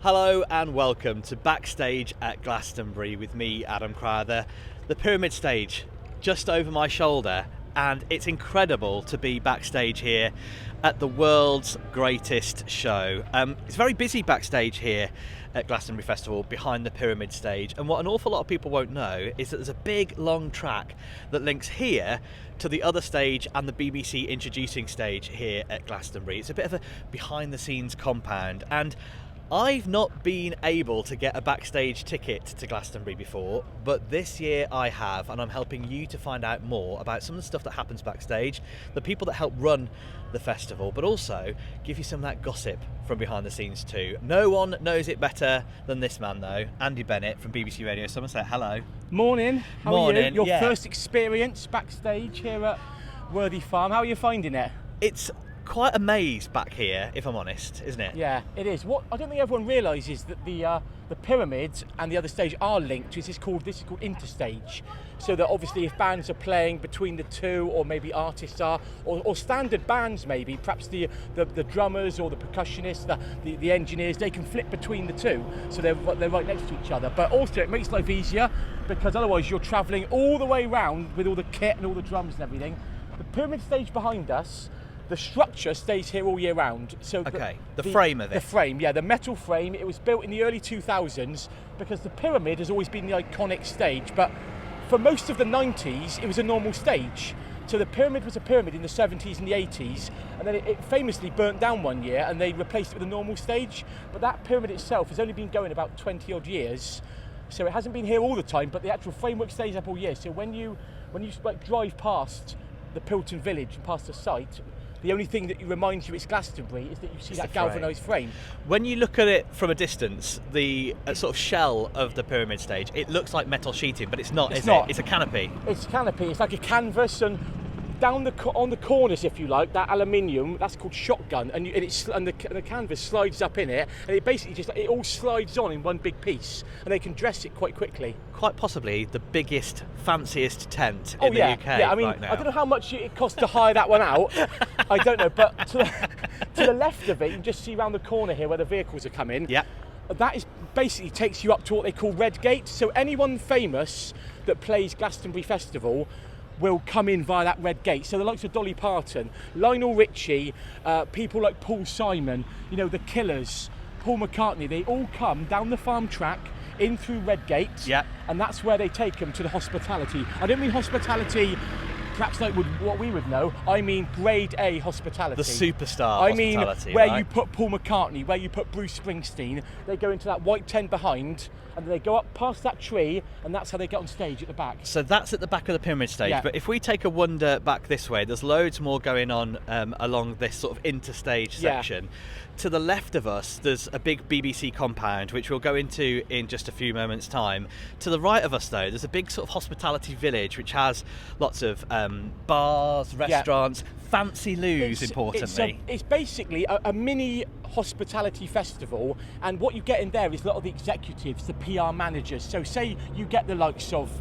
Hello and welcome to Backstage at Glastonbury with me, Adam Crowther. The Pyramid Stage just over my shoulder, and it's incredible to be backstage here at the world's greatest show. It's very busy backstage here at Glastonbury Festival behind the Pyramid Stage, and what an awful lot of people won't know is that there's a big long track that links here to the other stage and the BBC introducing stage here at Glastonbury. It's a bit of a behind the scenes compound, and I've not been able to get a backstage ticket to Glastonbury before, but this year I have, and I'm helping you to find out more about some of the stuff that happens backstage, the people that help run the festival, but also give you some of that gossip from behind the scenes too. No one knows it better than this man though, Andy Bennett from BBC Radio Somerset. Hello. Morning. How Morning. are you? Your Yeah. first experience backstage here at Worthy Farm. How are you finding it? It's quite a maze back here, if I'm honest, isn't it? Yeah, it is. What I don't think everyone realises that the pyramids and the other stage are linked. This is called interstage. So that obviously if bands are playing between the two, or maybe artists are, or standard bands maybe, perhaps the drummers or the percussionists, the engineers, they can flip between the two. So they're right next to each other. But also it makes life easier because otherwise you're travelling all the way round with all the kit and all the drums and everything. The pyramid stage behind us, the structure stays here all year round. So okay, the frame of it. The frame, yeah, the metal frame. It was built in the early 2000s because the pyramid has always been the iconic stage, but for most of the 90s it was a normal stage. So the pyramid was a pyramid in the 70s and the 80s, and then it famously burnt down one year and they replaced it with a normal stage. But that pyramid itself has only been going about 20 odd years, so it hasn't been here all the time, but the actual framework stays up all year. So when you like drive past the Pilton Village and past the site, the only thing that reminds you it's Glastonbury is that you see that galvanised frame. When you look at it from a distance, the sort of shell of the pyramid stage, it looks like metal sheeting, but it's not, is it? It's a canopy. It's a canopy. It's like a canvas, and down on the corners, if you like, that aluminium, that's called shotgun, and the canvas slides up in it, and it basically it all slides on in one big piece, and they can dress it quite quickly. Quite possibly the biggest, fanciest tent in the UK. Yeah, I mean, right now. I don't know how much it costs to hire that one out. I don't know, but to the left of it, you can just see around the corner here where the vehicles are coming. Yeah. That is basically takes you up to what they call Red Gate. So anyone famous that plays Glastonbury Festival will come in via that Red Gate. So the likes of Dolly Parton, Lionel Richie, people like Paul Simon, the Killers, Paul McCartney, they all come down the farm track in through Red Gate, and that's where they take them to the hospitality. I don't mean hospitality perhaps like what we would know, I mean grade A hospitality. The superstar hospitality. I mean where you put Paul McCartney, where you put Bruce Springsteen, they go into that white tent behind, and they go up past that tree, and that's how they get on stage at the back. So that's at the back of the pyramid stage, but if we take a wander back this way, there's loads more going on along this sort of interstage section. To the left of us, there's a big BBC compound, which we'll go into in just a few moments' time. To the right of us, though, there's a big sort of hospitality village, which has lots of bars, restaurants, fancy loos, importantly. It's basically a mini hospitality festival, and what you get in there is a lot of the executives, the PR managers. So say you get the likes of,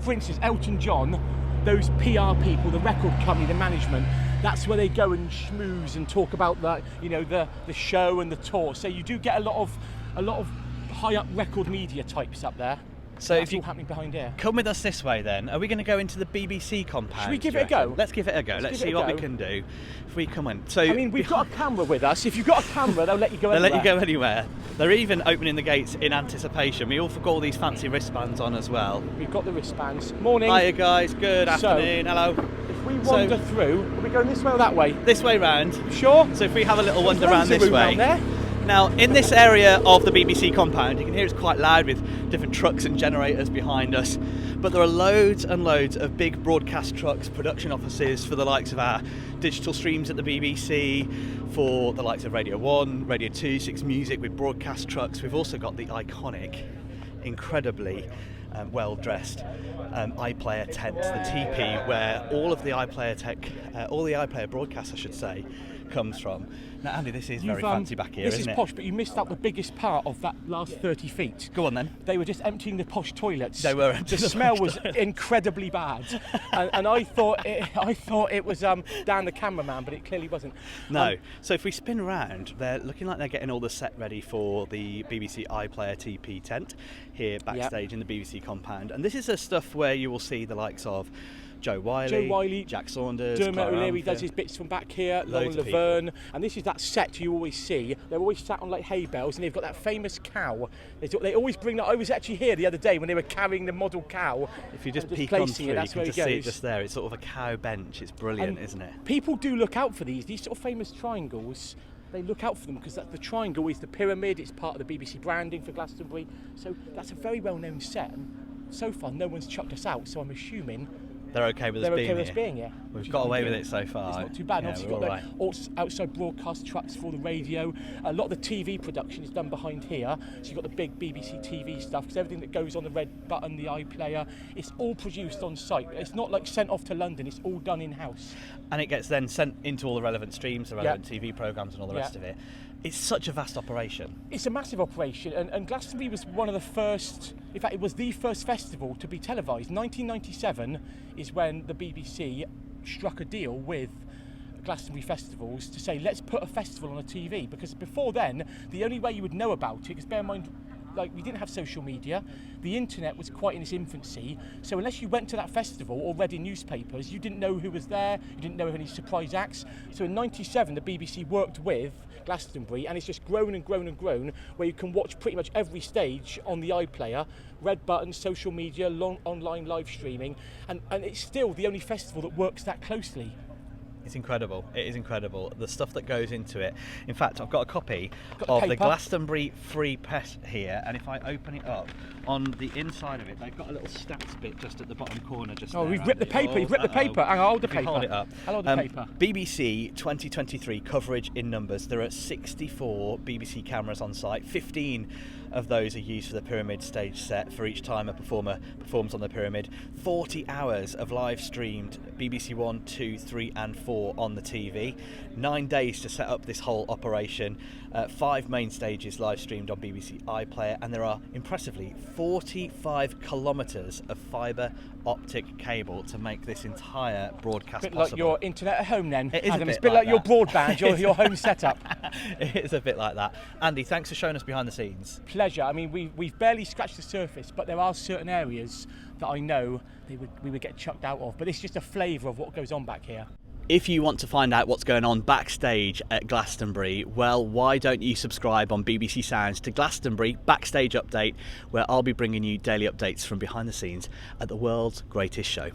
for instance, Elton John, those PR people, the record company, the management, that's where they go and schmooze and talk about the show and the tour. So you do get a lot of high up record media types up there. So that's all happening behind here. Come with us this way then. Are we going to go into the BBC compound? Should we give it a go? Let's give it a go. Let's see what we can do if we come in. So I mean, we've got a camera with us. If you've got a camera, they'll let you go anywhere. They'll let you go anywhere. They're even opening the gates in anticipation. We all got all these fancy wristbands on as well. We've got the wristbands. Morning. Hiya guys, good afternoon, hello. If we wander through, are we going this way or that way? This way round. Sure. So if we have a little wander round this way. There. Now, in this area of the BBC compound, you can hear it's quite loud with different trucks and generators behind us, but there are loads and loads of big broadcast trucks, production offices for the likes of our digital streams at the BBC, for the likes of Radio 1, Radio 2, 6 Music with broadcast trucks. We've also got the iconic, incredibly well-dressed iPlayer tent, the TP, where all of the iPlayer tech, all the iPlayer broadcasts, I should say, comes from. Now, Andy, this is very fancy back here, This isn't is it? posh, but you missed out the biggest part of that last 30 feet. Go on then. They were just emptying the posh toilets. They were The emptying the smell posh was toilets. incredibly bad, and I thought it was Dan the cameraman, but it clearly wasn't. No. So if we spin around, they're looking like they're getting all the set ready for the BBC iPlayer TP tent here backstage in the BBC compound. And this is the stuff where you will see the likes of Joe Wiley, Jack Saunders, Dermot Clara O'Leary does Amfield. his bits from back here, Lauren Loads of Laverne, and this is that set you always see. They're always sat on like hay bales, and they've got that famous cow. They always bring that. I was actually here the other day when they were carrying the model cow. If you just and peek on placing through, you that's can where just it see it goes. just there. It's sort of a cow bench. It's brilliant, isn't it? People do look out for these sort of famous triangles. They look out for them because the triangle is the pyramid. It's part of the BBC branding for Glastonbury. So that's a very well-known set. And so far, no one's chucked us out. So I'm assuming They're okay with us they're being okay with here. us being here. We've which is got away really with good. it so far. It's not too bad. Yeah, Obviously, we're you've all got the outside broadcast trucks for the radio. A lot of the TV production is done behind here. So you've got the big BBC TV stuff, because everything that goes on the red button, the iPlayer, it's all produced on site. It's not like sent off to London. It's all done in-house. And it gets then sent into all the relevant streams, the relevant TV programmes and all the rest of it. It's such a vast operation. It's a massive operation, and Glastonbury was one of the first, in fact it was the first festival to be televised. 1997 is when the BBC struck a deal with Glastonbury festivals to say, let's put a festival on a TV, because before then the only way you would know about it, because bear in mind, like, we didn't have social media, the internet was quite in its infancy, so unless you went to that festival or read in newspapers, you didn't know who was there, you didn't know any surprise acts. So in 97 the BBC worked with Glastonbury, and it's just grown and grown and grown, where you can watch pretty much every stage on the iPlayer, red buttons, social media, long online live streaming, and it's still the only festival that works that closely. It's incredible. It is incredible. The stuff that goes into it. In fact, I've got a copy Got of the paper. Glastonbury Free Press here, and if I open it up, on the inside of it, they've got a little stats bit just at the bottom corner. Just Oh, there, we've ripped the Andy. paper. You've ripped the paper. Hang on, hold the If you paper. hold it up. I'll hold the paper. BBC 2023 coverage in numbers. There are 64 BBC cameras on site. 15 of those are used for the pyramid stage set for each time a performer performs on the pyramid. 40 hours of live streamed BBC 1, 2, 3 and 4 on the TV. 9 days to set up this whole operation. 5 main stages live streamed on BBC iPlayer, and there are impressively 45 kilometres of fibre optic cable to make this entire broadcast Bit possible. like your internet at home then, It is Adam. a It's bit a bit like your that. broadband, your home setup. It is a bit like that. Andy, thanks for showing us behind the scenes. Pleasure. I mean, we've barely scratched the surface, but there are certain areas that I know we would get chucked out of. But it's just a flavour of what goes on back here. If you want to find out what's going on backstage at Glastonbury, well, why don't you subscribe on BBC Sounds to Glastonbury Backstage Update, where I'll be bringing you daily updates from behind the scenes at the world's greatest show.